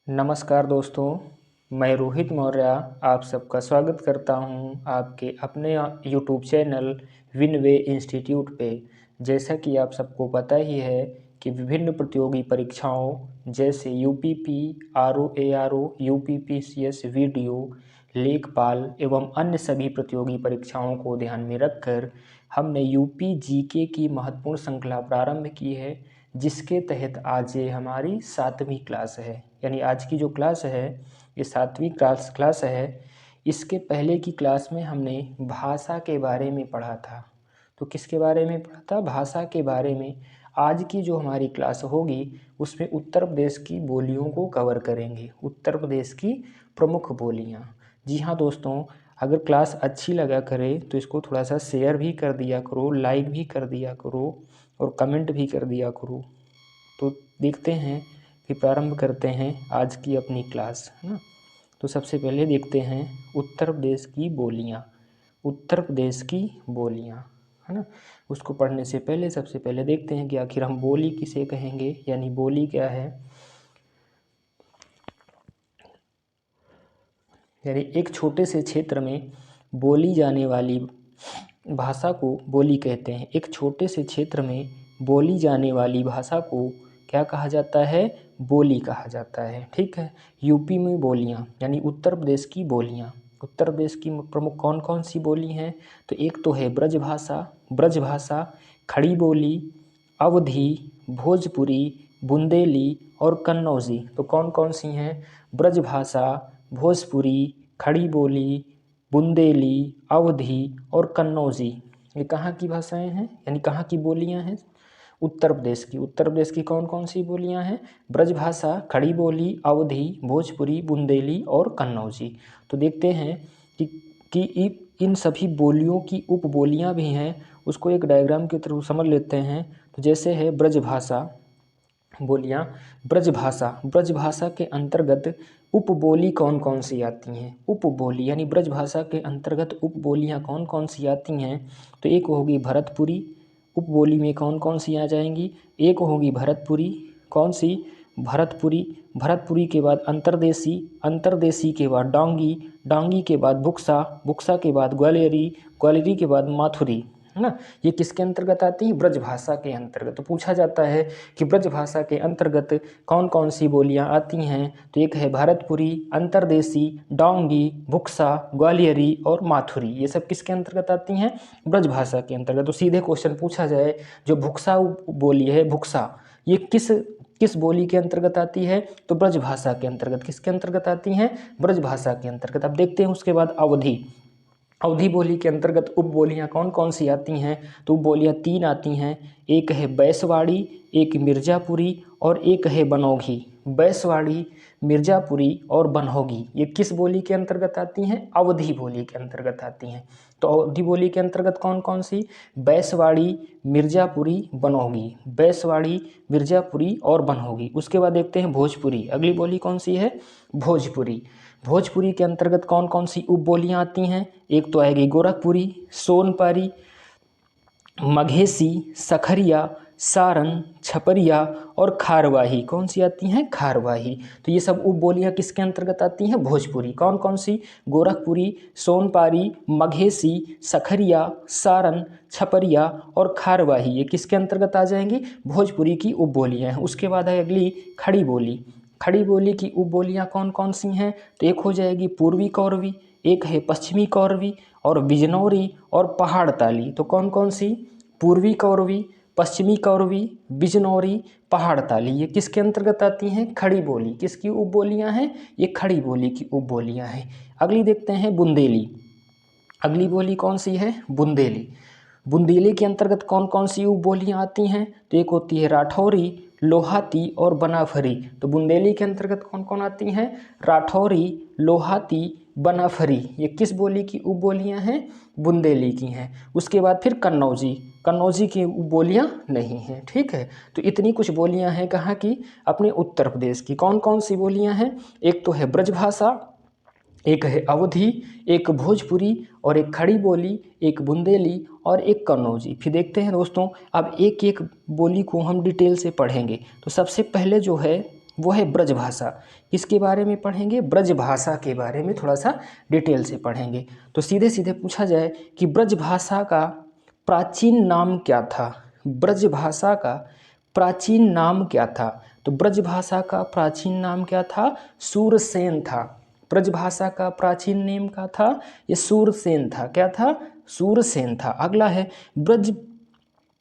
नमस्कार दोस्तों, मैं रोहित मौर्य आप सबका स्वागत करता हूं आपके अपने यूट्यूब चैनल विनवे इंस्टीट्यूट पे। जैसा कि आप सबको पता ही है कि विभिन्न प्रतियोगी परीक्षाओं जैसे यूपीपी, आरओ, यूपीपीसीएस वीडियो, लेखपाल एवं अन्य सभी प्रतियोगी परीक्षाओं को ध्यान में रखकर हमने यूपी जीके की महत्वपूर्ण श्रृंखला प्रारंभ की है, जिसके तहत आज ये हमारी 7वीं क्लास है। यानी आज की जो क्लास है ये 7वीं क्लास है। इसके पहले की क्लास में हमने भाषा के बारे में पढ़ा था। तो किसके बारे में पढ़ा था? भाषा के बारे में। आज की जो हमारी क्लास होगी उसमें उत्तर प्रदेश की बोलियों को कवर करेंगे, उत्तर प्रदेश की प्रमुख बोलियाँ। जी हाँ दोस्तों, अगर क्लास अच्छी लगा करे तो इसको थोड़ा सा शेयर भी कर दिया करो, लाइक भी कर दिया करो और कमेंट भी कर दिया करो। तो देखते हैं कि प्रारंभ करते हैं आज की अपनी क्लास, है ना। तो सबसे पहले देखते हैं उत्तर प्रदेश की बोलियाँ, उत्तर प्रदेश की बोलियाँ, है ना। उसको पढ़ने से पहले सबसे पहले देखते हैं कि आखिर हम बोली किसे कहेंगे, यानी बोली क्या है। यानी एक छोटे से क्षेत्र में बोली जाने वाली भाषा को बोली कहते हैं। एक छोटे से क्षेत्र में बोली जाने वाली भाषा को क्या कहा जाता है? बोली कहा जाता है। ठीक है। यूपी में बोलियाँ यानी उत्तर प्रदेश की बोलियाँ। उत्तर प्रदेश की प्रमुख कौन कौन सी बोली हैं? तो एक तो है ब्रजभाषा, खड़ी बोली, अवधी, भोजपुरी, बुंदेली और कन्नौजी। तो कौन कौन सी हैं? ब्रजभाषा, भोजपुरी, खड़ी बोली, बुंदेली, अवधी और कन्नौजी। ये कहाँ की भाषाएं हैं, यानी कहाँ की बोलियां हैं? उत्तर प्रदेश की। उत्तर प्रदेश की कौन कौन सी बोलियां हैं? ब्रजभाषा, खड़ी बोली, अवधी, भोजपुरी, बुंदेली और कन्नौजी। तो देखते हैं कि इन सभी बोलियों की उपबोलियां भी हैं, उसको एक डायग्राम के थ्रू समझ लेते हैं। तो जैसे है ब्रजभाषा बोलियाँ, ब्रजभाषा के अंतर्गत उपबोली कौन कौन सी आती हैं? उपबोली यानी ब्रजभाषा के अंतर्गत उपबोलियाँ कौन कौन सी आती हैं? तो एक होगी भरतपुरी। उपबोली में कौन कौन सी आ जाएंगी? एक होगी भरतपुरी। कौन सी? भरतपुरी। भरतपुरी के बाद अंतर्देशी, अंतर्देशी के बाद डांगी, डांगी के बाद बुक्सा, बुक्सा के बाद ग्वालियरी, ग्वालियरी के बाद माथुरी, है ना। ये किसके अंतर्गत आती है? ब्रजभाषा के अंतर्गत। तो पूछा जाता है कि ब्रजभाषा के अंतर्गत कौन कौन सी बोलियां आती हैं? तो एक है भरतपुरी, अंतर्देशी, डांगी, बुक्सा, ग्वालियरी और माथुरी। ये सब किसके अंतर्गत आती हैं? ब्रजभाषा के अंतर्गत। तो सीधे क्वेश्चन पूछा जाए, जो बुक्सा बोली है, बुक्सा, ये किस बोली के अंतर्गत आती है? तो ब्रजभाषा के अंतर्गत। किसके अंतर्गत आती हैं? ब्रजभाषा के अंतर्गत। अब देखते हैं उसके बाद अवधी। अवधी बोली के अंतर्गत उपबोलियाँ कौन कौन सी आती हैं? तो उपबोलियाँ 3 आती हैं। एक है बैसवाड़ी, एक मिर्ज़ापुरी और एक है बनौघी। बैसवाड़ी, मिर्ज़ापुरी और बनौघी ये किस बोली के अंतर्गत आती हैं? अवधी बोली के अंतर्गत आती हैं। तो अवधी बोली के अंतर्गत कौन कौन सी? बैसवाड़ी, मिर्ज़ापुरी, बनौघी। बैसवाड़ी, मिर्ज़ापुरी और बनौघी। उसके बाद देखते हैं भोजपुरी। अगली बोली कौन सी है? भोजपुरी। भोजपुरी के अंतर्गत कौन कौन सी उपबोलियाँ आती हैं? एक तो आएगी गोरखपुरी, सोनपारी, मघेसी, सखरिया, सारन, छपरिया और खारवाही। कौन सी आती हैं? खारवाही। तो ये सब उपबोलियाँ किसके अंतर्गत आती हैं? भोजपुरी। कौन कौन सी? गोरखपुरी, सोनपारी, मघेसी, सखरिया, सारन, छपरिया और खारवाही। ये किसके अंतर्गत आ जाएंगी? भोजपुरी की उपबोलियाँ हैं। उसके बाद है अगली खड़ी बोली। खड़ी बोली की उपबोलियाँ कौन कौन सी हैं? तो एक हो जाएगी पूर्वी कौरवी, एक है पश्चिमी कौरवी और बिजनौरी और पहाड़ ताली। तो कौन कौन सी? पूर्वी कौरवी, पश्चिमी कौरवी, बिजनौरी, पहाड़ ताली। ये किसके अंतर्गत आती हैं? खड़ी बोली। किसकी उपबोलियाँ हैं? ये खड़ी बोली की उपबोलियाँ हैं। अगली देखते हैं बुंदेली। अगली बोली कौन सी है? बुंदेली। बुंदेली के अंतर्गत कौन कौन सी उपबोलियाँ आती हैं? तो एक होती है राठौरी, लोहाती और बनाफरी। तो बुंदेली के अंतर्गत कौन कौन आती हैं? राठौरी, लोहाती, बनाफरी। ये किस बोली की उपबोलियाँ हैं? बुंदेली की हैं। उसके बाद फिर कन्नौजी। कन्नौजी की उपबोलियाँ नहीं हैं। ठीक है। तो इतनी कुछ बोलियाँ हैं कहाँ की? अपने उत्तर प्रदेश की। कौन कौन सी बोलियाँ हैं? एक तो है ब्रजभाषा, एक है अवधी, एक भोजपुरी और एक खड़ी बोली, एक बुंदेली और एक कन्नौजी। फिर देखते हैं दोस्तों, अब एक एक बोली को हम डिटेल से पढ़ेंगे। तो सबसे पहले जो है वो है ब्रजभाषा। किसके बारे में पढ़ेंगे? ब्रजभाषा के बारे में थोड़ा सा डिटेल से पढ़ेंगे। तो सीधे सीधे पूछा जाए कि ब्रजभाषा का प्राचीन नाम क्या था? ब्रजभाषा का प्राचीन नाम क्या था? तो ब्रजभाषा का प्राचीन नाम क्या था? सूरसेन था। ब्रजभाषा का प्राचीन नेम क्या था? ये सूरसेन था। क्या था? सूरसेन था। अगला है ब्रज।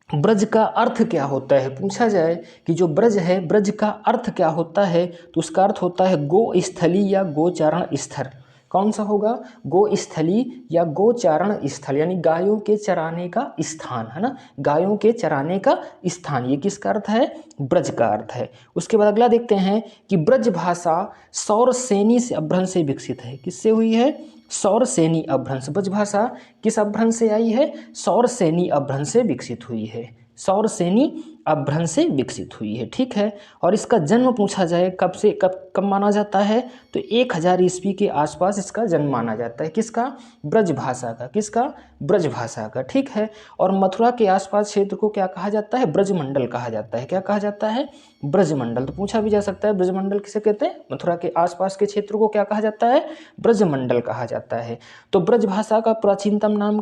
ब्रज का अर्थ क्या होता है? पूछा जाए कि जो ब्रज है, ब्रज का अर्थ क्या होता है? तो उसका अर्थ होता है गोस्थली या गोचारण स्थल। कौन सा होगा? गोस्थली या गोचारण स्थल, यानी गायों के चराने का स्थान, है ना, गायों के चराने का स्थान। ये किसका अर्थ है? ब्रज का अर्थ है। उसके बाद अगला देखते हैं कि ब्रज भाषा सौरसेनी से अपभ्रंश से विकसित है। किससे हुई है? सौरसेनी अपभ्रंश। ब्रजभाषा किस अपभ्रंश से आई है? सौरसेनी अपभ्रंश से विकसित हुई है। सौरसेनी अपभ्रंश से विकसित हुई है। ठीक है। और इसका जन्म पूछा जाए कब से कब माना जाता है? तो 1000 ईस्वी के आसपास इसका जन्म माना जाता है। किसका? ब्रजभाषा का। किसका? ब्रजभाषा का। ठीक है। और मथुरा के आसपास क्षेत्र को क्या कहा जाता है? ब्रजमंडल कहा जाता है। क्या कहा जाता है? ब्रजमंडल। तो पूछा भी जा सकता है ब्रजमंडल किसे कहते हैं? मथुरा के आसपास के क्षेत्र को क्या कहा जाता है? ब्रजमंडल कहा जाता है। तो ब्रजभाषा का प्राचीनतम नाम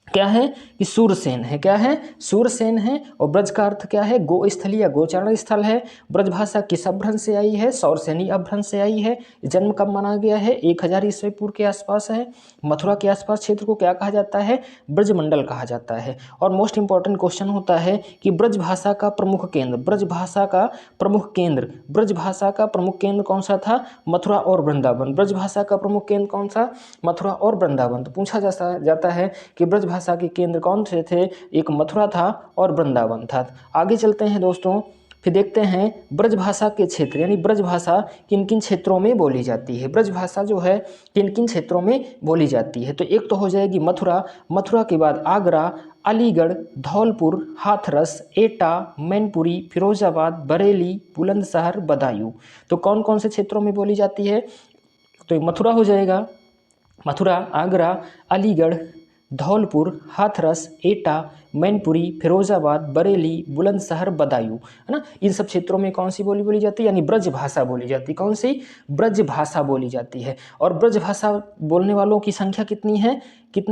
क्या है? कि सूरसेन है। क्या है? सूरसेन है। और ब्रज का अर्थ क्या है? गोस्थली या गोचारण स्थल है। ब्रजभाषा किस अपभ्रंश से आई है? सौरसेनी अपभ्रंश से आई है। जन्म कब माना गया है? 1000 ईस्वी पूर्व के आसपास है। मथुरा के आसपास क्षेत्र को क्या कहा जाता है? ब्रजमंडल कहा जाता है। और मोस्ट इंपॉर्टेंट क्वेश्चन होता है कि ब्रजभाषा का प्रमुख केंद्र, ब्रजभाषा का प्रमुख केंद्र, ब्रजभाषा का प्रमुख केंद्र कौन सा था? मथुरा और वृंदावन। ब्रजभाषा का प्रमुख केंद्र कौन सा? मथुरा और वृंदावन। तो पूछा जाता है कि ब्रजभाषा के केंद्र कौन से थे? एक मथुरा था और वृंदावन था। आगे चलते हैं दोस्तों, फिर देखते हैं ब्रजभाषा के क्षेत्र, यानी ब्रजभाषा किन किन क्षेत्रों में बोली जाती है। ब्रजभाषा जो है किन किन क्षेत्रों में बोली जाती है? तो एक तो हो जाएगी मथुरा, मथुरा के बाद आगरा, अलीगढ़, धौलपुर, हाथरस, एटा, मैनपुरी, फिरोजाबाद, बरेली, बुलंदशहर, बदायूं। तो कौन कौन से क्षेत्रों में बोली जाती है? तो मथुरा हो जाएगा, मथुरा, आगरा, अलीगढ़, धौलपुर, हाथरस, एटा, मैनपुरी, फिरोजाबाद, बरेली, बुलंदशहर, बदायूं, है ना। इन सब क्षेत्रों में कौन सी बोली जाती है? यानी ब्रज भाषा बोली जाती है। कौन सी? ब्रज भाषा बोली जाती है। और ब्रज भाषा बोलने वालों की संख्या कितनी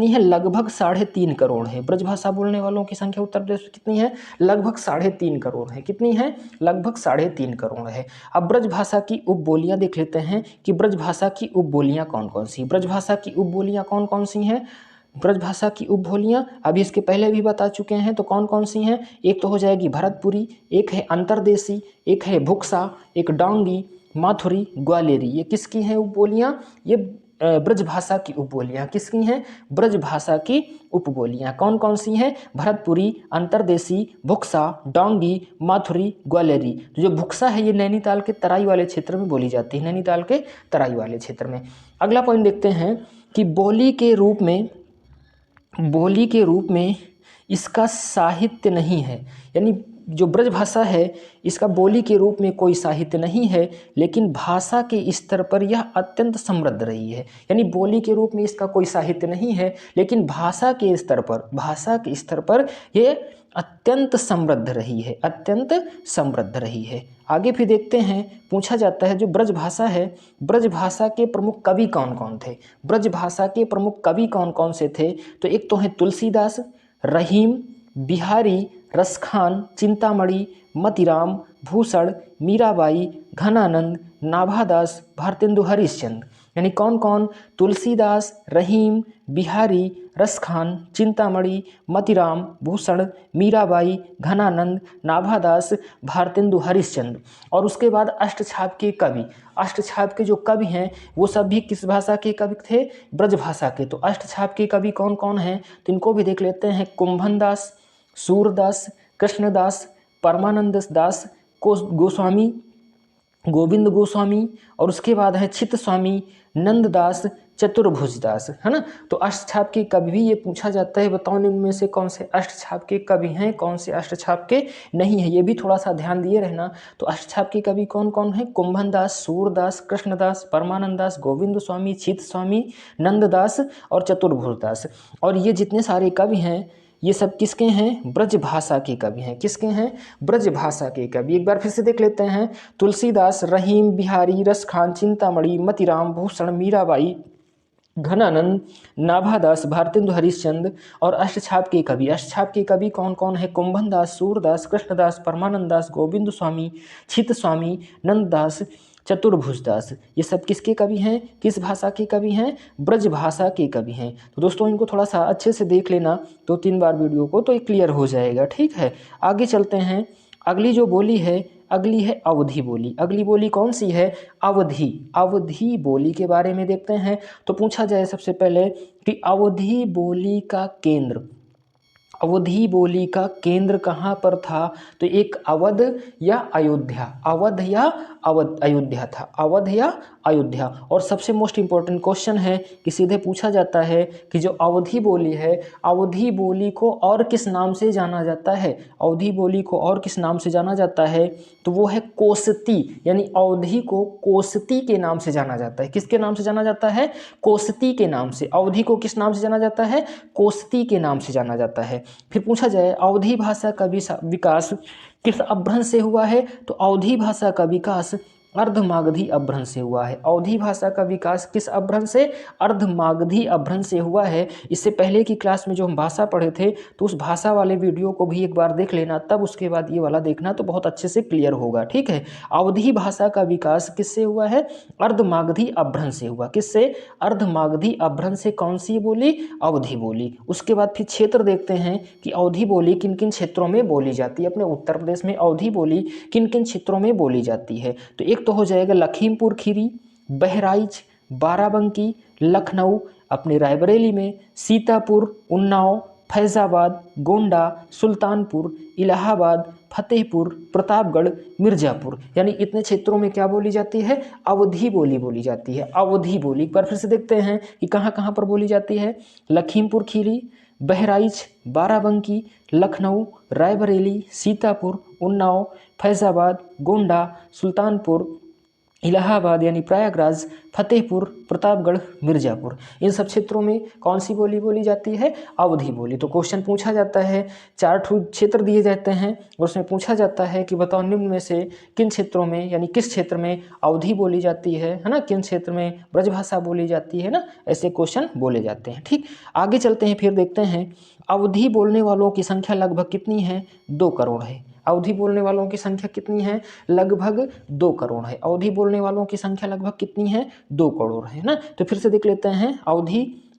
है? लगभग 3.5 करोड़ है। ब्रज भाषा बोलने वालों की संख्या उत्तर प्रदेश में कितनी है? लगभग 3.5 करोड़ है। कितनी है? लगभग 3.5 करोड़ है। अब ब्रज भाषा की उपबोलियां देख लेते हैं कि ब्रज भाषा की उपबोलियां कौन कौन सी? ब्रज भाषा की उपबोलियां कौन कौन सी हैं? ब्रजभाषा की उपबोलियां अभी इसके पहले भी बता चुके हैं। तो कौन कौन सी हैं? एक तो हो जाएगी भरतपुरी, एक है अंतरदेशी, एक है भुक्सा, एक डांगी, माथुरी, ग्वालेरी। ये किसकी हैं उपबोलियां? ये ब्रजभाषा की उपबोलियां। किसकी हैं? ब्रजभाषा की उपबोलियां। कौन कौन सी हैं? भरतपुरी, अंतरदेशी, भुक्सा, डांगी, माथुरी, ग्वालेरी। तो जो भुक्सा है ये नैनीताल के तराई वाले क्षेत्र में बोली जाती है। नैनीताल के तराई वाले क्षेत्र में। अगला पॉइंट देखते हैं कि बोली के रूप में इसका साहित्य नहीं है। यानी जो ब्रजभाषा है इसका बोली के रूप में कोई साहित्य नहीं है, लेकिन भाषा के स्तर पर यह अत्यंत समृद्ध रही है। यानी बोली के रूप में इसका कोई साहित्य नहीं है, लेकिन भाषा के स्तर पर यह अत्यंत समृद्ध रही है, अत्यंत समृद्ध रही है। आगे फिर देखते हैं, पूछा जाता है जो ब्रजभाषा है, ब्रजभाषा के प्रमुख कवि कौन कौन थे? ब्रजभाषा के प्रमुख कवि कौन कौन से थे? तो एक तो हैं तुलसीदास, रहीम, बिहारी, रसखान, चिंतामणि, मतिराम, भूषण, मीराबाई, घनानंद, नाभादास, भारतेंदु हरिश्चंद्र। यानी कौन कौन? तुलसीदास, रहीम, बिहारी, रसखान, चिंतामणि, मतिराम, भूषण, मीराबाई, घनानंद, नाभादास, भारतेंदु हरिश्चंद्र। और उसके बाद अष्टछाप के कवि, अष्टछाप के जो कवि हैं वो सब भी किस भाषा के कवि थे? ब्रजभाषा के। तो अष्टछाप के कवि कौन कौन हैं? तो इनको भी देख लेते हैं। कुंभनदास, सूरदास, कृष्णदास, परमानंद दास, गोस्वामी, गोविंद गोस्वामी, और उसके बाद है चित्त स्वामी, नंददास, चतुर्भुजदास, है ना। तो अष्टछाप के कवि भी ये पूछा जाता है, बताओ इनमें से कौन से अष्टछाप के कवि हैं, कौन से अष्टछाप के नहीं है। ये भी थोड़ा सा ध्यान दिए रहना। तो अष्टछाप के कवि कौन कौन है? कुंभनदास, सूरदास, कृष्णदास, परमानंदास, गोविंद स्वामी, चित्त स्वामी, नंददास और चतुर्भुजदास। और ये जितने सारे कवि हैं ये सब किसके हैं? ब्रज भाषा के कवि हैं। किसके हैं? ब्रज भाषा के कवि। एक बार फिर से देख लेते हैं। तुलसीदास, रहीम, बिहारी, रसखान, चिंतामणि, मतीराम, भूषण, मीराबाई, घनानंद, नाभादास, भारतेंदु हरिश्चंद्र और अष्टछाप के कवि। अष्टछाप के कवि कौन कौन है? कुंभनदास, सूरदास, कृष्णदास, परमानंद दास, गोविंद स्वामी, छित स्वामी, नंददास, चतुर्भुजदास। ये सब किसके कवि हैं? किस भाषा के कवि हैं? ब्रज भाषा के कवि हैं। तो दोस्तों इनको थोड़ा सा अच्छे से देख लेना 2-3 बार वीडियो को, तो ये क्लियर हो जाएगा। ठीक है, आगे चलते हैं। अगली जो बोली है, अगली है अवधी बोली। अगली बोली कौन सी है? अवधी। अवधी बोली के बारे में देखते हैं। तो पूछा जाए सबसे पहले कि अवधी बोली का केंद्र, अवधी बोली का केंद्र कहाँ पर था? तो एक अवध या अयोध्या, अवध या अयोध्या था, अवध या अयोध्या। और सबसे मोस्ट इंपॉर्टेंट क्वेश्चन है कि सीधे पूछा जाता है कि जो अवधी बोली है, अवधी बोली को और किस नाम से जाना जाता है? अवधी बोली को और किस नाम से जाना जाता है? तो वो है कोसती, यानी अवधी को कोसती के नाम से जाना जाता है। किसके नाम से जाना जाता है? कोसती के नाम से। अवधी को किस नाम से जाना जाता है? कोसती के नाम से जाना जाता है। फिर पूछा जाए अवधी भाषा का विकास किस अपभ्रंश से हुआ है? तो अवधी भाषा का विकास अर्धमागधी अपभ्रंश से हुआ है। अवधी भाषा का विकास किस अपभ्रंश से? अर्धमागधी अपभ्रंश से हुआ है। इससे पहले की क्लास में जो हम भाषा पढ़े थे, तो उस भाषा वाले वीडियो को भी एक बार देख लेना, तब उसके बाद ये वाला देखना, तो बहुत अच्छे से क्लियर होगा। ठीक है, अवधी भाषा का विकास किससे हुआ है? अर्धमागधी अपभ्रंश से हुआ। किससे? अर्धमागधी अपभ्रंश से। कौन सी बोली? अवधी बोली। उसके बाद फिर क्षेत्र देखते हैं कि अवधी बोली किन किन क्षेत्रों में बोली जाती है। अपने उत्तर प्रदेश में अवधी बोली किन किन क्षेत्रों में बोली जाती है? तो एक तो हो जाएगा लखीमपुर खीरी, बहराइच, बाराबंकी, लखनऊ, अपने रायबरेली में सीतापुर, उन्नाव, फैज़ाबाद, गोंडा, सुल्तानपुर, इलाहाबाद, फतेहपुर, प्रतापगढ़, मिर्ज़ापुर, यानी इतने क्षेत्रों में क्या बोली जाती है? अवधी बोली बोली जाती है। अवधी बोली एक बार फिर से देखते हैं कि कहाँ कहाँ पर बोली जाती है। लखीमपुर खीरी, बहराइच, बाराबंकी, लखनऊ, रायबरेली, सीतापुर, उन्नाव, फैज़ाबाद, गोंडा, सुल्तानपुर, इलाहाबाद यानी प्रयागराज, फतेहपुर, प्रतापगढ़, मिर्ज़ापुर, इन सब क्षेत्रों में कौन सी बोली बोली जाती है? अवधी बोली। तो क्वेश्चन पूछा जाता है, 4 क्षेत्र दिए जाते हैं और उसमें पूछा जाता है कि बताओ निम्न में से किन क्षेत्रों में, यानी किस क्षेत्र में अवधी बोली जाती है ना, किन क्षेत्र में ब्रजभाषा बोली जाती है ना, ऐसे क्वेश्चन बोले जाते हैं। ठीक, आगे चलते हैं, फिर देखते हैं अवधी बोलने वालों की संख्या लगभग कितनी है? 2 करोड़ है। अवधी बोलने वालों की संख्या कितनी है? लगभग 2 करोड़ है। अवधी बोलने वालों की संख्या लगभग कितनी है? 2 करोड़ है ना। तो फिर से देख लेते हैं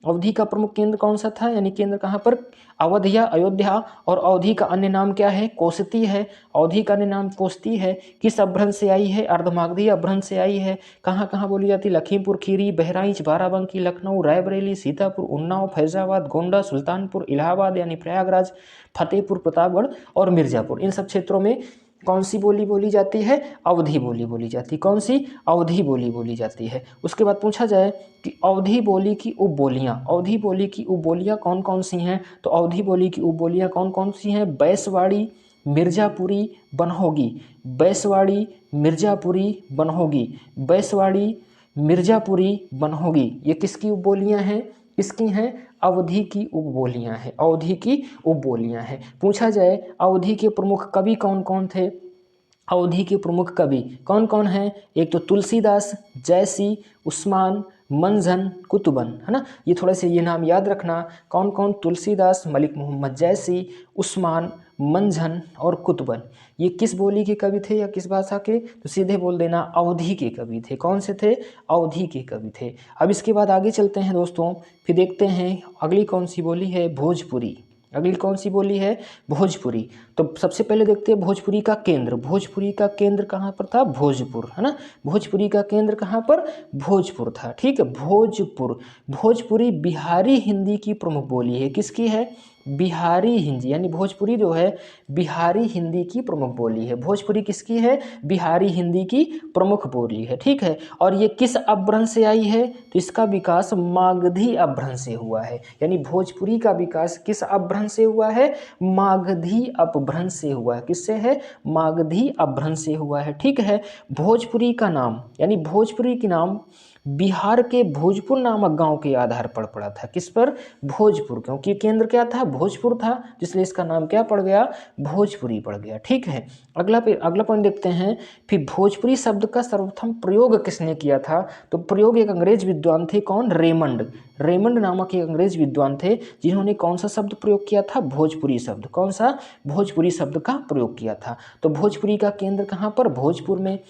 अवधी का प्रमुख केंद्र कौन सा था, यानी केंद्र कहाँ पर? अवध या अयोध्या। और अवधी का अन्य नाम क्या है? कोसती है। अवधी का अन्य नाम कोसती है। किस अपभ्रंश से आई है? अर्धमागधी अपभ्रंश से आई है। कहाँ कहाँ बोली जाती? लखीमपुर खीरी, बहराइच, बाराबंकी, लखनऊ, रायबरेली, सीतापुर, उन्नाव, फैज़ाबाद, गोंडा, सुल्तानपुर, इलाहाबाद यानी प्रयागराज, फतेहपुर, प्रतापगढ़ और मिर्ज़ापुर, इन सब क्षेत्रों में कौन सी बोली बोली जाती है? अवधी बोली बोली जाती है। कौन सी? अवधी बोली बोली जाती है। उसके बाद पूछा जाए कि अवधी बोली की उपबोलियाँ, अवधी बोली की उपबोलियाँ कौन कौन सी हैं? तो अवधी बोली की उपबोलियाँ कौन कौन सी हैं? बैसवाड़ी, मिर्ज़ापुरी, बनहोगी। बैसवाड़ी, मिर्ज़ापुरी, बनहोगी। बैसवाड़ी, मिर्ज़ापुरी, बनहोगी, ये किसकी उपबोलियाँ हैं? किसकी हैं? अवधी की उपबोलियाँ हैं। अवधी की उपबोलियाँ हैं। पूछा जाए अवधी के प्रमुख कवि कौन कौन थे? अवधी के प्रमुख कवि कौन कौन हैं? एक तो तुलसीदास, जयसी, उस्मान, मंझन, कुतुबन, है ना। ये थोड़े से ये नाम याद रखना, कौन कौन? तुलसीदास, मलिक मोहम्मद जयसी, उस्मान, मंझन और कुतुबन। ये किस बोली के कवि थे या किस भाषा के? तो सीधे बोल देना अवधी के कवि थे। कौन से थे? अवधी के कवि थे। अब इसके बाद आगे चलते हैं दोस्तों, फिर देखते हैं अगली कौन सी बोली है? भोजपुरी। अगली कौन सी बोली है? भोजपुरी। तो सबसे पहले देखते हैं भोजपुरी का केंद्र। भोजपुरी का केंद्र कहाँ पर था? भोजपुर, है ना। भोजपुरी का केंद्र कहाँ पर? भोजपुर था। ठीक है, भोजपुर। भोजपुरी बिहारी हिंदी की प्रमुख बोली है। किसकी है? बिहारी हिंदी, यानी भोजपुरी जो है बिहारी हिंदी की प्रमुख बोली है। भोजपुरी किसकी है? बिहारी हिंदी की प्रमुख बोली है। ठीक है, और ये किस अपभ्रंश से आई है? तो इसका विकास मागधी अपभ्रंश से हुआ है। यानी भोजपुरी का विकास किस अपभ्रंश से हुआ है? मागधी अपभ्रंश से हुआ है। किससे है? मागधी अपभ्रंश से हुआ है। ठीक है, भोजपुरी का नाम, यानी भोजपुरी के नाम बिहार के भोजपुर नामक गांव के आधार पर पड़ा था। किस पर? भोजपुर, क्योंकि केंद्र क्या था? भोजपुर था, जिसलिए इसका नाम क्या पड़ गया, भोजपुरी पड़ गया। ठीक है, अगला पॉइंट देखते हैं। फिर भोजपुरी शब्द का सर्वप्रथम प्रयोग किसने किया था, तो प्रयोग एक अंग्रेज विद्वान थे, कौन, रेमंड नामक एक अंग्रेज विद्वान थे, जिन्होंने कौन सा शब्द प्रयोग किया था, भोजपुरी शब्द, कौन सा, भोजपुरी शब्द का प्रयोग किया था। तो भोजपुरी का केंद्र कहाँ पर, भोजपुर में।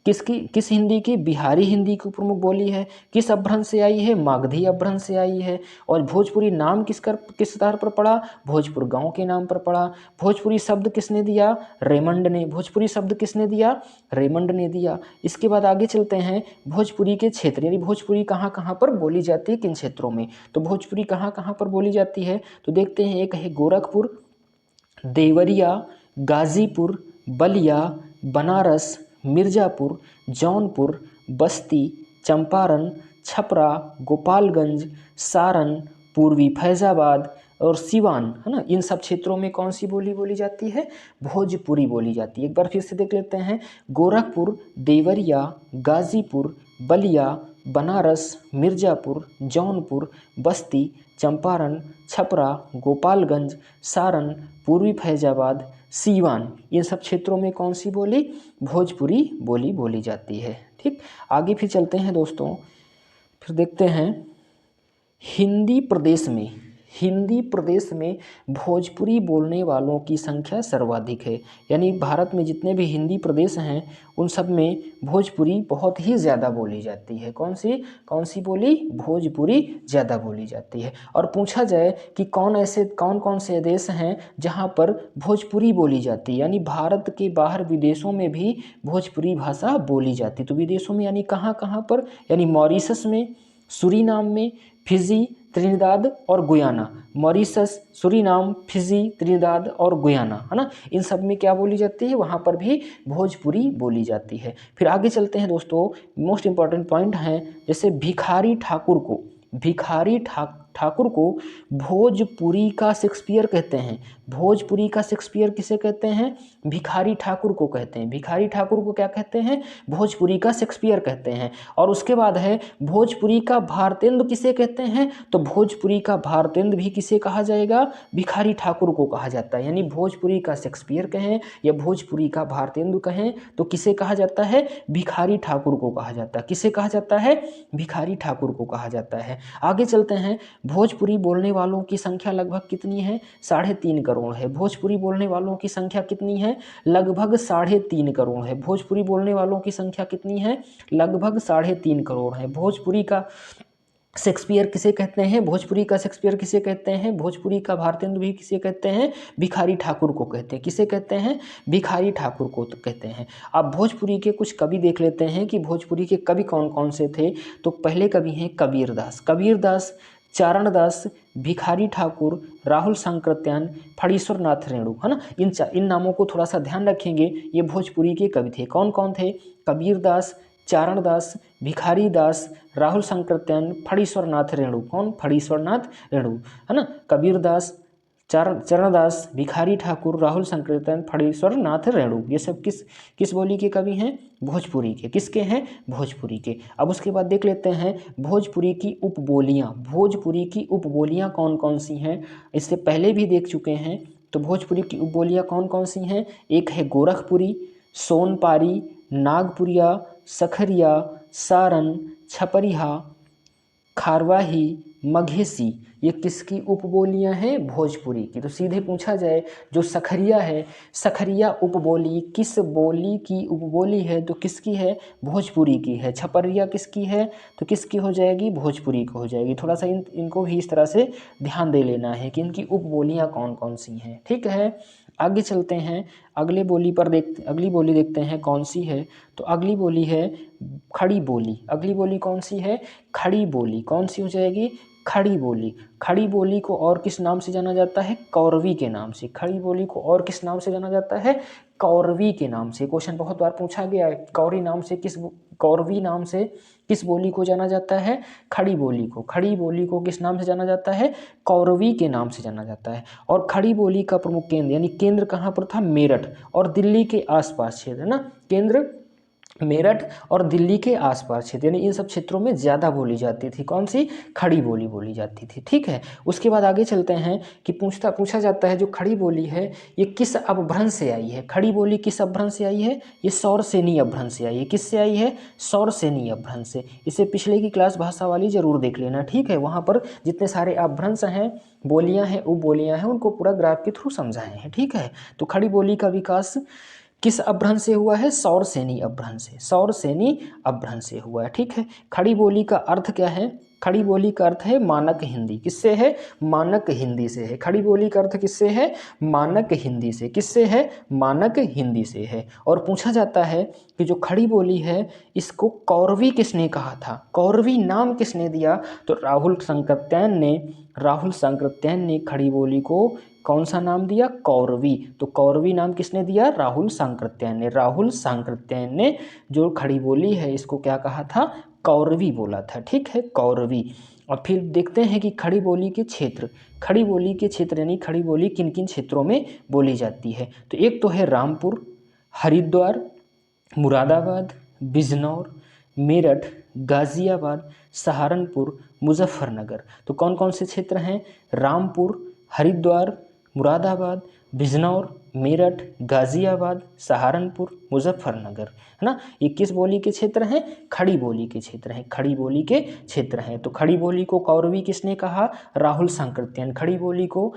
किस हिंदी की, बिहारी हिंदी की प्रमुख बोली है। किस अपभ्रंश से आई है, मागधी अपभ्रंश से आई है। और भोजपुरी नाम किस आधार पर पड़ा, भोजपुर गांव के नाम पर पड़ा। भोजपुरी शब्द किसने दिया, रेमंड ने। भोजपुरी शब्द किसने दिया, रेमंड ने दिया। इसके बाद आगे चलते हैं, भोजपुरी के क्षेत्र, यानी भोजपुरी कहाँ कहाँ पर बोली जाती है, किन क्षेत्रों में। तो भोजपुरी कहाँ कहाँ पर बोली जाती है, तो देखते हैं। एक है गोरखपुर, देवरिया, गाजीपुर, बलिया, बनारस, मिर्ज़ापुर, जौनपुर, बस्ती, चंपारण, छपरा, गोपालगंज, सारण, पूर्वी फैज़ाबाद और सिवान, है ना। इन सब क्षेत्रों में कौन सी बोली बोली जाती है, भोजपुरी बोली जाती है। एक बार फिर से देख लेते हैं। गोरखपुर, देवरिया, गाजीपुर, बलिया, बनारस, मिर्ज़ापुर, जौनपुर, बस्ती, चंपारण, छपरा, गोपालगंज, सारण, पूर्वी फैज़ाबाद, सीवान, इन सब क्षेत्रों में कौन सी बोली, भोजपुरी बोली बोली जाती है। ठीक, आगे फिर चलते हैं दोस्तों। फिर देखते हैं हिंदी प्रदेश में भोजपुरी बोलने वालों की संख्या सर्वाधिक है। यानी भारत में जितने भी हिंदी प्रदेश हैं उन सब में भोजपुरी बहुत ही ज़्यादा बोली जाती है। कौन सी बोली, भोजपुरी ज़्यादा बोली जाती है। और पूछा जाए कि कौन कौन से देश हैं जहाँ पर भोजपुरी बोली जाती है, यानी भारत के बाहर विदेशों में भी भोजपुरी भाषा बोली जाती है। तो विदेशों में यानी कहाँ कहाँ पर, यानी मॉरिशस में, सूरीनाम में, फिजी, त्रिनिदाद और Guyana. Mauritius, Suriname, Fiji, Trinidad और गुयाना, है ना। इन सब में क्या बोली जाती है, वहाँ पर भी भोजपुरी बोली जाती है। फिर आगे चलते हैं दोस्तों। मोस्ट इंपॉर्टेंट पॉइंट हैं, जैसे भिखारी ठाकुर को भोजपुरी का शेक्सपियर कहते हैं। भोजपुरी का शेक्सपियर किसे कहते हैं, भिखारी ठाकुर को कहते हैं। भिखारी ठाकुर को क्या कहते हैं, भोजपुरी का शेक्सपियर कहते हैं। और उसके बाद है भोजपुरी का भारतेंदु किसे कहते हैं, तो भोजपुरी का भारतेंदु भी किसे कहा जाएगा, भिखारी ठाकुर को कहा जाता है। यानी भोजपुरी का शेक्सपियर कहें या भोजपुरी का भारतेंदु कहें तो किसे कहा जाता है, भिखारी ठाकुर को कहा जाता है। किसे कहा जाता है, भिखारी ठाकुर को कहा जाता है। आगे चलते हैं। भोजपुरी बोलने वालों की संख्या लगभग कितनी है, 3.5 करोड़ है। भोजपुरी बोलने वालों की संख्या कितनी है, लगभग 3.5 करोड़ है। भोजपुरी बोलने वालों की संख्या कितनी है, लगभग 3.5 करोड़ है। भोजपुरी का शेक्सपियर किसे कहते हैं, भोजपुरी का शेक्सपियर किसे कहते हैं, भोजपुरी का भारतेंदु भी किसे कहते हैं, भिखारी ठाकुर को कहते हैं। किसे कहते हैं, भिखारी ठाकुर को कहते हैं। अब भोजपुरी के कुछ कवि देख लेते हैं कि भोजपुरी के कवि कौन कौन से थे। तो पहले कवि हैं कबीरदास, चारणदास, भिखारी ठाकुर, राहुल सांकृत्यायन, फणीश्वर नाथ रेणु, है ना। इन नामों को थोड़ा सा ध्यान रखेंगे। ये भोजपुरी के कवि थे। कौन कौन थे, कबीरदास, चारणदास, भिखारी दास, राहुल सांकृत्यायन, फणीश्वर नाथ रेणु। कौन, फणीश्वर नाथ रेणु, है ना। कबीरदास, चरणदास, भिखारी ठाकुर, राहुल सांकृत्यायन, फणीश्वर नाथ रेणु, ये सब किस बोली के कवि हैं, भोजपुरी के। किसके हैं, भोजपुरी के। अब उसके बाद देख लेते हैं भोजपुरी की उपबोलियाँ कौन कौन सी हैं। इससे पहले भी देख चुके हैं। तो भोजपुरी की उपबोलियाँ कौन कौन सी हैं, एक है गोरखपुरी, सोनपारी, नागपुरिया, सखरिया, सारण, छपरिया, खारवाही, मघेसी, ये किसकी उपबोलियां हैं, भोजपुरी की। तो सीधे पूछा जाए जो सखरिया है, सखरिया उपबोली किस बोली की उपबोली है, तो किसकी है, भोजपुरी की है। छपरिया किसकी है, तो किसकी हो जाएगी, भोजपुरी को हो जाएगी। थोड़ा सा इनको भी इस तरह से ध्यान दे लेना है कि इनकी उपबोलियां कौन कौन सी हैं। ठीक है, आगे चलते हैं। अगली बोली देखते हैं कौन सी है। तो अगली बोली है खड़ी बोली। अगली बोली कौन सी है, खड़ी बोली। कौन सी हो जाएगी, खड़ी बोली। खड़ी बोली को और किस नाम से जाना जाता है, कौरवी के नाम से। खड़ी बोली को और किस नाम से जाना जाता है, कौरवी के नाम से। क्वेश्चन बहुत बार पूछा गया है, कौरवी नाम से किस बोली को जाना जाता है, खड़ी बोली को। खड़ी बोली को किस नाम से जाना जाता है, कौरवी के नाम से जाना जाता है। और खड़ी बोली का प्रमुख केंद्र, यानी केंद्र कहाँ पर था, मेरठ और दिल्ली के आसपास क्षेत्र, है ना। केंद्र मेरठ और दिल्ली के आसपास क्षेत्र, यानी इन सब क्षेत्रों में ज़्यादा बोली जाती थी। कौन सी? खड़ी बोली बोली जाती थी। ठीक है, उसके बाद आगे चलते हैं कि पूछा जाता है जो खड़ी बोली है ये किस अपभ्रंश से आई है। खड़ी बोली किस अपभ्रंश से आई है? ये सौरसेनी अपभ्रंश से आई है। किससे आई है? सौरसेनी अपभ्रंश से। इसे पिछले की क्लास भाषा वाली जरूर देख लेना। ठीक है, वहाँ पर जितने सारे अपभ्रंश हैं, बोलियाँ हैं, उपबोलियाँ हैं, उनको पूरा ग्राफ के थ्रू समझाए हैं। ठीक है, तो खड़ी बोली का विकास किस अपभ्रंश से हुआ है? सौरसेनी अपभ्रंश से। सौरसेनी अपभ्रंश से हुआ है। ठीक है, खड़ी बोली का अर्थ क्या है? खड़ी बोली का अर्थ है मानक हिंदी। किससे है? मानक हिंदी से है। खड़ी बोली का अर्थ किससे है? मानक हिंदी से। किससे है? मानक हिंदी से है। और पूछा जाता है कि जो खड़ी बोली है इसको कौरवी किसने कहा था? कौरवी नाम किसने दिया? तो राहुल सांकृत्यायन ने खड़ी बोली को कौन सा नाम दिया? कौरवी। तो कौरवी नाम किसने दिया? राहुल सांकृत्यायन ने। राहुल सांकृत्यायन ने जो खड़ी बोली है इसको क्या कहा था? कौरवी बोला था। ठीक है, कौरवी। और फिर देखते हैं कि खड़ी बोली के क्षेत्र, खड़ी बोली के क्षेत्र यानी खड़ी बोली किन किन क्षेत्रों में बोली जाती है। तो एक तो है रामपुर, हरिद्वार, मुरादाबाद, बिजनौर, मेरठ, गाज़ियाबाद, सहारनपुर, मुजफ्फरनगर। तो कौन कौन से क्षेत्र हैं? रामपुर, हरिद्वार, मुरादाबाद, बिजनौर, मेरठ, गाज़ियाबाद, सहारनपुर, मुजफ्फरनगर, है ना। ये किस बोली के क्षेत्र हैं? खड़ी बोली के क्षेत्र हैं। खड़ी बोली के क्षेत्र हैं। तो खड़ी बोली को कौरवी किसने कहा? राहुल सांकृत्यायन। खड़ी बोली को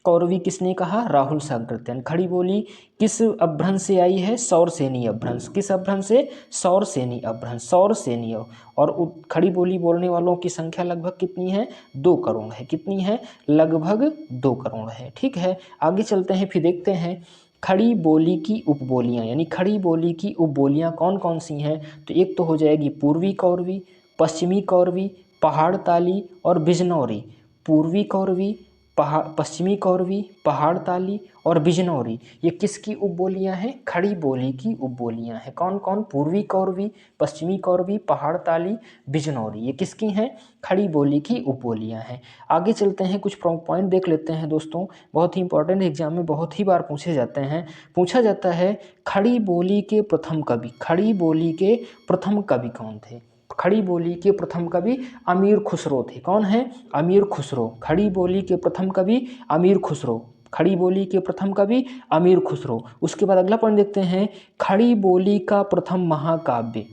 कौरवी किसने कहा? राहुल सांकृत्यायन। खड़ी बोली किस अपभ्रंश से आई है? सौरसेनी अपभ्रंश। किस अपभ्रंश से? सौरसेनी अपभ्रंश। सौरसेनी। और खड़ी बोली बोलने वालों की संख्या लगभग कितनी है? 2 करोड़ है। कितनी है? लगभग 2 करोड़ है। ठीक है, आगे चलते हैं, फिर देखते हैं खड़ी बोली की उपबोलियाँ, यानी खड़ी बोली की उपबोलियाँ कौन कौन सी हैं। तो एक तो हो जाएगी पूर्वी कौरवी, पश्चिमी कौरवी, पहाड़ ताली और बिजनौरी। पूर्वी कौरवी, पश्चिमी कौरवी, पहाड़ ताली और बिजनौरी, ये किसकी उपबोलियाँ हैं? खड़ी बोली की उपबोलियाँ हैं। कौन कौन? पूर्वी कौरवी, पश्चिमी कौरवी, पहाड़ ताली, बिजनौरी, ये किसकी हैं? खड़ी बोली की उपबोलियाँ हैं। आगे चलते हैं, कुछ पॉइंट देख लेते हैं दोस्तों, बहुत ही इंपॉर्टेंट, एग्जाम में बहुत ही बार पूछे जाते हैं। पूछा जाता है खड़ी बोली के प्रथम कवि, खड़ी बोली के प्रथम कवि कौन थे? खड़ी बोली के प्रथम कवि अमीर खुसरो थे। कौन है? अमीर खुसरो। खड़ी बोली के प्रथम कवि अमीर खुसरो। खड़ी बोली के प्रथम कवि अमीर खुसरो। उसके बाद अगला पॉइंट देखते हैं, खड़ी बोली का प्रथम महाकाव्य।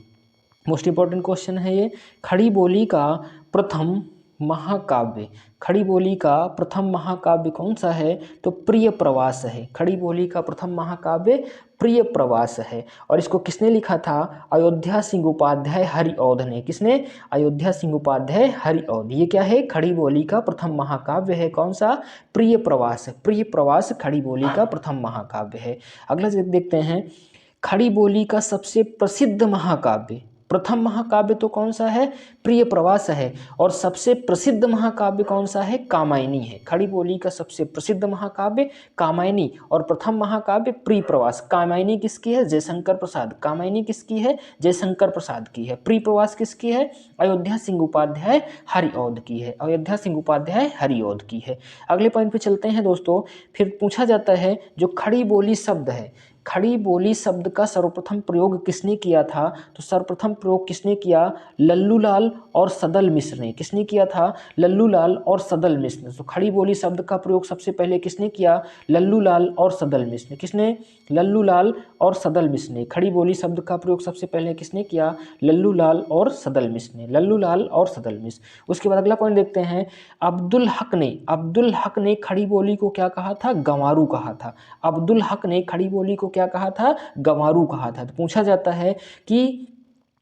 मोस्ट इंपॉर्टेंट क्वेश्चन है ये। खड़ी बोली का प्रथम महाकाव्य, खड़ी बोली का प्रथम महाकाव्य कौन सा है? तो प्रिय प्रवास है। खड़ी बोली का प्रथम महाकाव्य प्रिय प्रवास है। और इसको किसने लिखा था? अयोध्या सिंह उपाध्याय हरिऔध ने। किसने? अयोध्या सिंह उपाध्याय हरिऔध। ये क्या है? खड़ी बोली का प्रथम महाकाव्य है। कौन सा? प्रिय प्रवास। प्रिय प्रवास खड़ी बोली का प्रथम महाकाव्य है। अगला देखते हैं, खड़ी बोली का सबसे प्रसिद्ध महाकाव्य, प्रथम महाकाव्य तो कौन सा है? प्रिय प्रवास है। और सबसे प्रसिद्ध महाकाव्य कौन सा है? कामायनी है। खड़ी बोली का सबसे प्रसिद्ध महाकाव्य कामायनी और प्रथम महाकाव्य प्रिय प्रवास। कामायनी किसकी है? जयशंकर प्रसाद। कामायनी किसकी है? जयशंकर प्रसाद की है। प्रिय प्रवास किसकी है? अयोध्या सिंह उपाध्याय हरिऔध की है। अयोध्या सिंह उपाध्याय हरिऔध की है। अगले पॉइंट पे चलते हैं दोस्तों। फिर पूछा जाता है जो खड़ी बोली शब्द है, खड़ी बोली शब्द का सर्वप्रथम प्रयोग किसने किया था? तो सर्वप्रथम प्रयोग किसने किया? लल्लूलाल और सदल मिश्र ने। किसने किया था? लल्लूलाल और सदल मिश्र ने। तो खड़ी बोली शब्द का प्रयोग सबसे पहले किसने किया? लल्लूलाल और सदल मिश्र ने। किसने? लल्लूलाल और सदल मिश्र ने। खड़ी बोली शब्द का प्रयोग सबसे पहले किसने किया? लल्लूलाल और सदल मिश्र ने। लल्लूलाल और सदल मिश्र। उसके बाद अगला पॉइंट देखते हैं, अब्दुल हक ने खड़ी बोली को क्या कहा था? गंवारू कहा था। अब्दुल हक ने खड़ी बोली को क्या कहा था? गंवारू कहा था। तो पूछा जाता है कि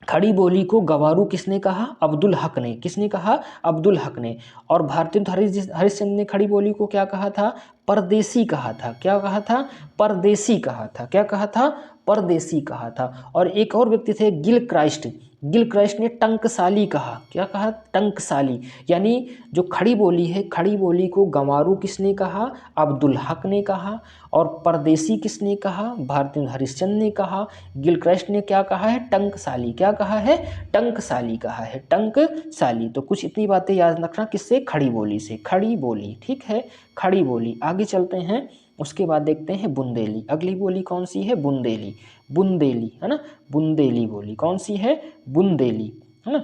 खड़ी बोली को गंवारू किसने कहा? अब्दुल हक ने। किसने कहा? अब्दुल हक ने। और भारतेंदु हरिश्चंद्र ने खड़ी बोली को क्या कहा था? परदेसी कहा था। क्या कहा था? परदेसी कहा था। क्या कहा था? परदेसी कहा था। और एक और व्यक्ति थे गिलक्राइस्ट ने टंकसाली कहा। क्या कहा? टंकसाली। यानी जो खड़ी बोली है, खड़ी बोली को गंवारू किसने कहा? अब्दुल हक ने कहा। और परदेसी किसने कहा? भारतेंदु हरिश्चंद्र ने कहा। गिलक्राइस्ट ने क्या कहा है? टंकसाली। क्या कहा है? टंकसाली कहा है। टंकसाली। तो कुछ इतनी बातें याद रखना, किससे? खड़ी बोली से। खड़ी बोली। ठीक है, खड़ी बोली। आगे चलते हैं, उसके बाद देखते हैं बुंदेली। अगली बोली कौन सी है? बुंदेली। बुंदेली है ना, बुंदेली बोली कौन सी है? बुंदेली है ना।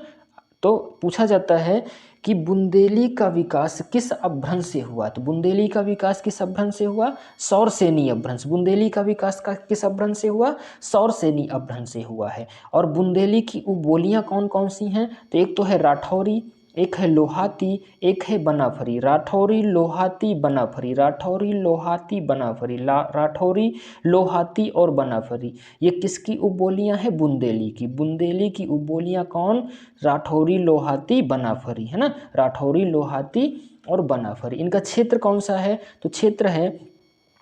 तो पूछा जाता है कि बुंदेली का विकास किस अपभ्रंश से हुआ? तो बुंदेली का विकास किस अपभ्रंश से हुआ? सौरसेनी अपभ्रंश। बुंदेली का विकास का किस अपभ्रंश से हुआ? सौरसेनी अपभ्रंश से हुआ है। और बुंदेली की उपबोलियां कौन कौन सी हैं? तो एक तो है राठौरी, एक है लोहाती, एक है बनाफरी। राठौरी, लोहाती, बनाफरी। राठौरी, लोहाती, बनाफरी। राठौरी, लोहाती और बनाफरी, ये किसकी उपबोलियां हैं? बुंदेली की। बुंदेली की उपबोलियां कौन? राठौरी, लोहाती, बनाफरी है ना। राठौरी, लोहाती और बनाफरी। इनका क्षेत्र कौन सा है? तो क्षेत्र है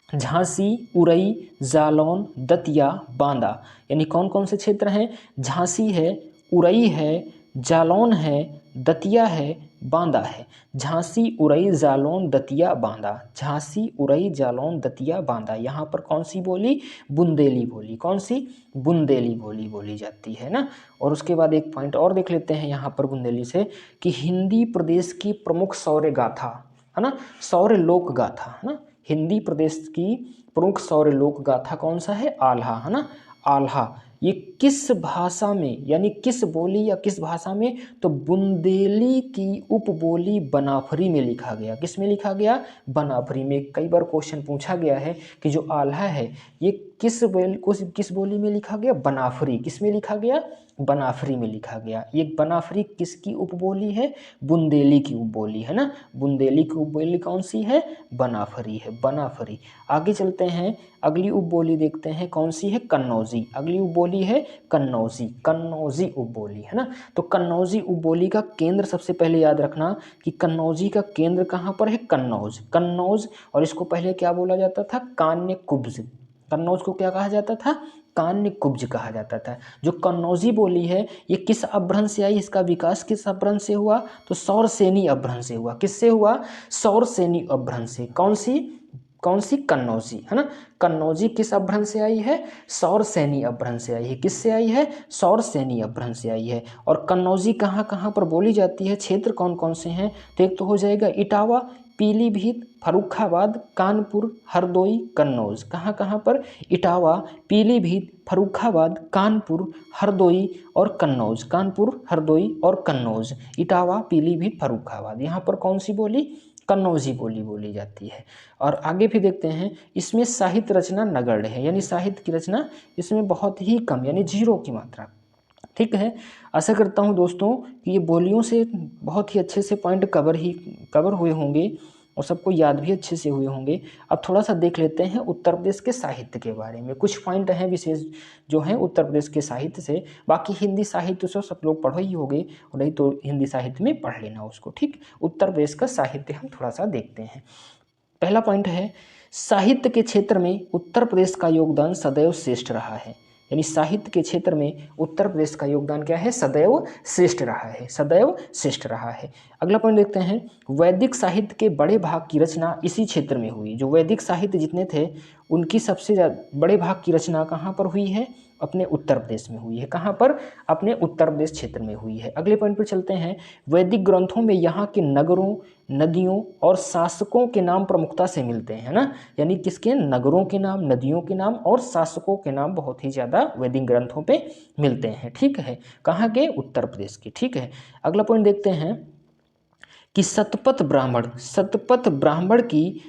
झांसी, उरई, जालौन, दतिया, बांदा। यानी कौन कौन से क्षेत्र हैं? झांसी है, उरई है, जालौन है, दतिया है, बांदा है। झांसी, उरई, जालौन, दतिया, बांदा। झांसी, उरई, जालौन, दतिया, बांदा। यहाँ पर कौन सी बोली? बुंदेली बोली। कौन सी? बुंदेली बोली बोली जाती है ना। और उसके बाद एक पॉइंट और देख लेते हैं यहाँ पर बुंदेली से कि हिंदी प्रदेश की प्रमुख शौर्य गाथा है ना, शौर्य लोक गाथा है ना। हिंदी प्रदेश की प्रमुख शौर्य लोक गाथा कौन सा है? आल्हा है ना। आल्हा ये किस भाषा में, यानी किस बोली या किस भाषा में? तो बुंदेली की उपबोली बनाफरी में लिखा गया। किस में लिखा गया? बनाफरी में। कई बार क्वेश्चन पूछा गया है कि जो आल्हा है ये किस बोली में लिखा गया? बनाफरी। किस में लिखा गया? बनाफरी में लिखा गया। ये बनाफरी किसकी उपबोली है? बुंदेली की उपबोली है ना। बुंदेली की उपबोली कौन सी है? बनाफरी है, बनाफरी। आगे चलते हैं, अगली उपबोली देखते हैं कौन सी है? कन्नौजी। अगली उपबोली है कन्नौजी। कन्नौजी उपबोली है ना। तो कन्नौजी उपबोली का केंद्र सबसे पहले याद रखना कि कन्नौजी का केंद्र कहाँ पर है? कन्नौज। कन्नौज, और इसको पहले क्या बोला जाता था? कान्य कुब्ज। कन्नौज को क्या कहा जाता था? कान्य कुब्ज कहा जाता था। जो कन्नौजी बोली है ये किस अपभ्रंश से आई? इसका विकास किस अपभ्रंश से हुआ? तो सौरसेनी अपभ्रंश से हुआ। किससे हुआ? सौरसेनी अपभ्रंश से। कौन सी? कौन सी? कन्नौजी है ना। कन्नौजी किस अपभ्रंश से आई है? सौरसेनी अपभ्रंश से आई है। किससे आई है? सौरसेनी अपभ्रंश से आई है। और कन्नौजी कहाँ कहाँ पर बोली जाती है? क्षेत्र कौन कौन से हैं? तो एक तो हो जाएगा इटावा, पीलीभीत, फर्रुखाबाद, कानपुर, हरदोई, कन्नौज। कहाँ कहाँ पर? इटावा, पीलीभीत, फर्रुखाबाद, कानपुर, हरदोई और कन्नौज। कानपुर, हरदोई और कन्नौज। इटावा, पीलीभीत, फर्रुखाबाद। यहाँ पर कौन सी बोली? कन्नौजी बोली बोली जाती है। और आगे भी देखते हैं, इसमें साहित्य रचना नगण्य है, यानी साहित्य की रचना इसमें बहुत ही कम, यानी 0 की मात्रा। ठीक है। आशा करता हूँ दोस्तों कि ये बोलियों से बहुत ही अच्छे से पॉइंट कवर हुए होंगे और सबको याद भी अच्छे से हुए होंगे। अब थोड़ा सा देख लेते हैं उत्तर प्रदेश के साहित्य के बारे में। कुछ पॉइंट हैं विशेष जो हैं उत्तर प्रदेश के साहित्य से। बाकी हिंदी साहित्य से सब लोग पढ़ो ही होंगे, और नहीं तो हिंदी साहित्य में पढ़ लेना उसको। ठीक, उत्तर प्रदेश का साहित्य हम थोड़ा सा देखते हैं। पहला पॉइंट है, साहित्य के क्षेत्र में उत्तर प्रदेश का योगदान सदैव श्रेष्ठ रहा है। यानी साहित्य के क्षेत्र में उत्तर प्रदेश का योगदान क्या है? सदैव श्रेष्ठ रहा है, सदैव श्रेष्ठ रहा है। अगला पॉइंट देखते हैं, वैदिक साहित्य के बड़े भाग की रचना इसी क्षेत्र में हुई। जो वैदिक साहित्य जितने थे उनकी सबसे बड़े भाग की रचना कहाँ पर हुई है? अपने उत्तर प्रदेश में हुई है। कहाँ पर? अपने उत्तर प्रदेश क्षेत्र में हुई है। अगले पॉइंट पर चलते हैं, वैदिक ग्रंथों में यहाँ के नगरों, नदियों और शासकों के नाम प्रमुखता से मिलते हैं ना। यानी किसके? नगरों के नाम, नदियों के नाम और शासकों के नाम बहुत ही ज़्यादा वैदिक ग्रंथों पे मिलते हैं। ठीक है, कहाँ के? उत्तर प्रदेश के। ठीक है। अगला पॉइंट देखते हैं कि शतपथ ब्राह्मण की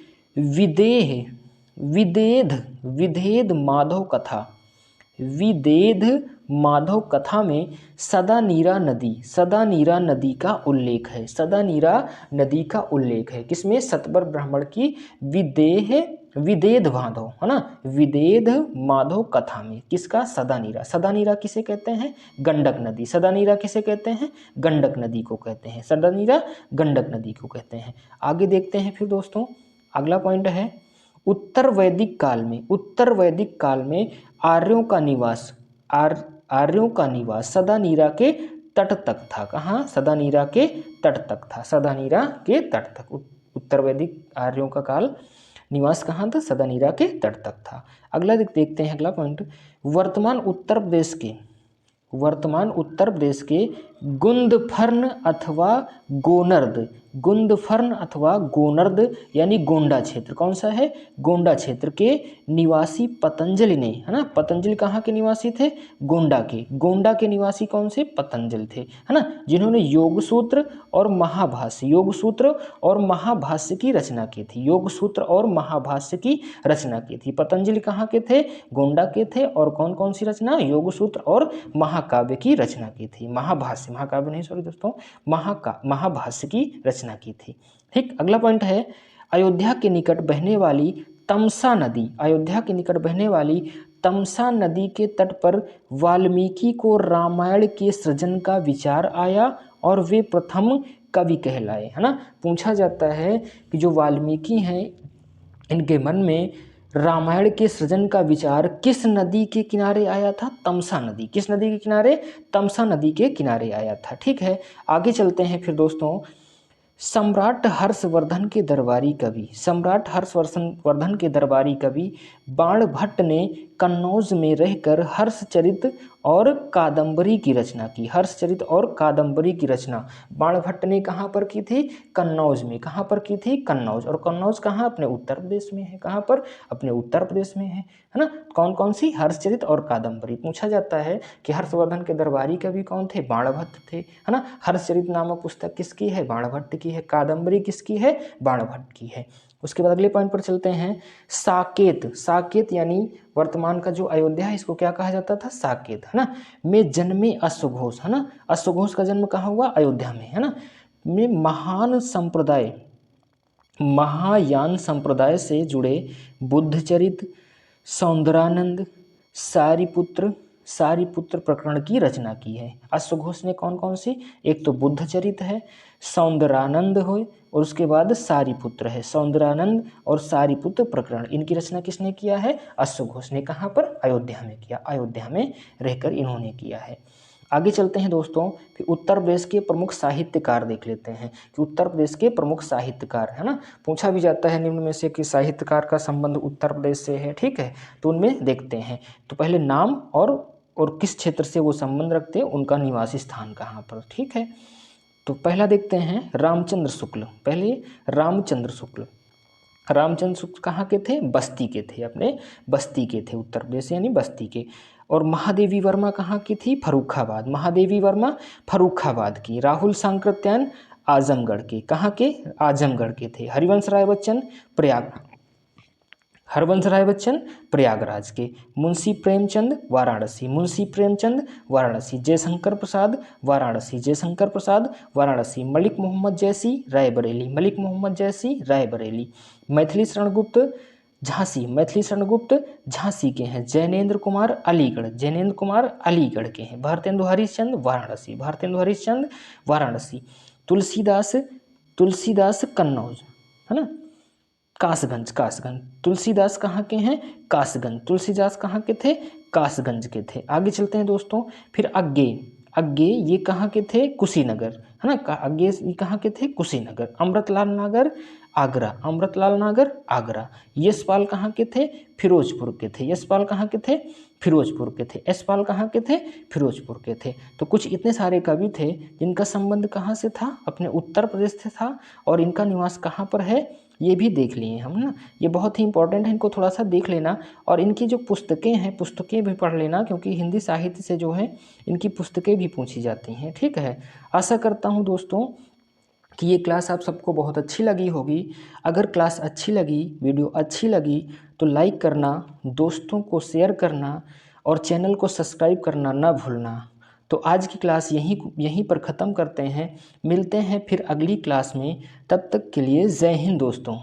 विदेध माधव कथा, विदेध माधव कथा में सदानीरा नदी का उल्लेख है। सदानीरा नदी का उल्लेख है किसमें? शतपथ ब्राह्मण की विदेध माधव है ना, विदेध माधव कथा में। किसका? सदानीरा। सदानीरा किसे कहते हैं? गंडक नदी। सदानीरा किसे कहते हैं? गंडक नदी को कहते हैं। सदानीरा गंडक नदी को कहते हैं। आगे देखते हैं फिर दोस्तों, अगला पॉइंट है, उत्तर वैदिक काल में आर्यों का निवास सदानीरा के तट तक था। कहाँ? सदानीरा के तट तक था। सदानीरा के तट तक उत्तर वैदिक आर्यों का काल निवास कहाँ था? सदानीरा के तट तक था। अगला देखते हैं, अगला पॉइंट, वर्तमान उत्तर प्रदेश के गुंदफर्न अथवा गोनर्द गुंदफर्न अथवा गोनर्द यानी गोंडा क्षेत्र, कौन सा है, गोंडा क्षेत्र के निवासी पतंजलि ने, है ना, पतंजलि कहाँ के निवासी थे, गोंडा के निवासी कौन से, पतंजलि थे, है ना, जिन्होंने योग सूत्र और महाभाष्य की रचना की थी, योग सूत्र और महाभाष्य की रचना की थी। पतंजलि कहाँ के थे, गोंडा के थे, और कौन कौन सी रचना, योग सूत्र और महाकाव्य की रचना की थी, महाकाव्य नहीं सॉरी दोस्तों, महाभाष्य की रचना की थी। ठीक, अगला पॉइंट है, अयोध्या के निकट बहने वाली तमसा नदी के तट पर वाल्मीकि को रामायण के सृजन का विचार आया और वे प्रथम कवि कहलाए, है ना। पूछा जाता है कि जो वाल्मीकि हैं इनके मन में रामायण के सृजन का विचार किस नदी के किनारे आया था, तमसा नदी, किस नदी के किनारे, तमसा नदी के किनारे आया था। ठीक है, आगे चलते हैं फिर दोस्तों, सम्राट हर्षवर्धन के दरबारी कवि बाणभट्ट ने कन्नौज में रहकर हर्षचरित और कादम्बरी की रचना, बाणभट्ट ने कहाँ पर की थी, कन्नौज में, कहाँ पर की थी, कन्नौज, और कन्नौज कहाँ, अपने उत्तर प्रदेश में है, कहाँ पर, अपने उत्तर प्रदेश में है ना। कौन कौन सी, हर्षचरित और कादम्बरी। पूछा जाता है कि हर्षवर्धन के दरबारी कवि कौन थे, बाणभट्ट थे, है ना। हर्षचरित नामक पुस्तक किसकी है, बाणभट्ट की है, कादम्बरी किसकी है, बाणभट्ट की है। उसके बाद अगले पॉइंट पर चलते हैं, साकेत यानी वर्तमान का जो अयोध्या है इसको क्या कहा जाता था, साकेत, है ना, में जन्मे अश्वघोष, है ना, अश्वघोष का जन्म कहाँ हुआ, अयोध्या में, है ना, में महायान संप्रदाय से जुड़े बुद्धचरित, सौंदरानंद, सारिपुत्र प्रकरण की रचना की है। अश्वघोष ने कौन कौन सी, एक तो बुद्धचरित है, सौंदरानंद हो, और उसके बाद सारिपुत्र है, सौंदरानंद और सारिपुत्र प्रकरण, इनकी रचना किसने किया है, अश्वघोष ने। कहाँ पर, अयोध्या में किया, अयोध्या में रहकर इन्होंने किया है। आगे चलते हैं दोस्तों, फिर उत्तर प्रदेश के प्रमुख साहित्यकार देख लेते हैं कि उत्तर प्रदेश के प्रमुख साहित्यकार, है ना। पूछा भी जाता है निम्न में से कि साहित्यकार का संबंध उत्तर प्रदेश से है, ठीक है, तो उनमें देखते हैं। तो पहले नाम और किस क्षेत्र से वो संबंध रखते हैं, उनका निवासी स्थान कहाँ पर, ठीक है। तो पहला देखते हैं रामचंद्र शुक्ल, रामचंद्र शुक्ल कहाँ के थे, बस्ती के थे, अपने बस्ती के थे, उत्तर प्रदेश यानी बस्ती के। और महादेवी वर्मा कहाँ की थी, फर्रुखाबाद, महादेवी वर्मा फर्रुखाबाद की। राहुल सांकृत्यायन आजमगढ़ के, कहाँ के, आजमगढ़ के थे। हरिवंश राय बच्चन प्रयागराज के। मुंशी प्रेमचंद वाराणसी। जयशंकर प्रसाद वाराणसी। मलिक मोहम्मद जैसी रायबरेली। मैथिली शरण गुप्त झांसी के हैं। जैनेन्द्र कुमार अलीगढ़ के हैं। भारतेंदु हरिश्चंद्र वाराणसी। तुलसीदास कन्नौज, है ना, कासगंज। तुलसीदास कहाँ के हैं, कासगंज, तुलसीदास कहाँ के थे, कासगंज के थे। आगे चलते हैं दोस्तों, फिर अग्गे ये कहाँ के थे, कुशीनगर, है ना, अग्गे ये कहाँ के थे, कुशीनगर। अमृतलाल नागर आगरा। यशपाल कहाँ के थे, फिरोजपुर के थे। यशपाल कहाँ के थे, फिरोजपुर के थे। यशपाल कहाँ के थे, फिरोजपुर के थे। तो कुछ इतने सारे कवि थे जिनका संबंध कहाँ से था, अपने उत्तर प्रदेश से था, और इनका निवास कहाँ पर है ये भी देख लिए हम ना। ये बहुत ही इंपॉर्टेंट है, इनको थोड़ा सा देख लेना, और इनकी जो पुस्तकें हैं पुस्तकें भी पढ़ लेना, क्योंकि हिंदी साहित्य से जो है इनकी पुस्तकें भी पूछी जाती हैं, ठीक है। आशा करता हूँ दोस्तों कि ये क्लास आप सबको बहुत अच्छी लगी होगी। अगर क्लास अच्छी लगी, वीडियो अच्छी लगी तो लाइक करना, दोस्तों को शेयर करना और चैनल को सब्सक्राइब करना ना भूलना। तो आज की क्लास यहीं पर ख़त्म करते हैं, मिलते हैं फिर अगली क्लास में। तब तक के लिए जय हिंद दोस्तों।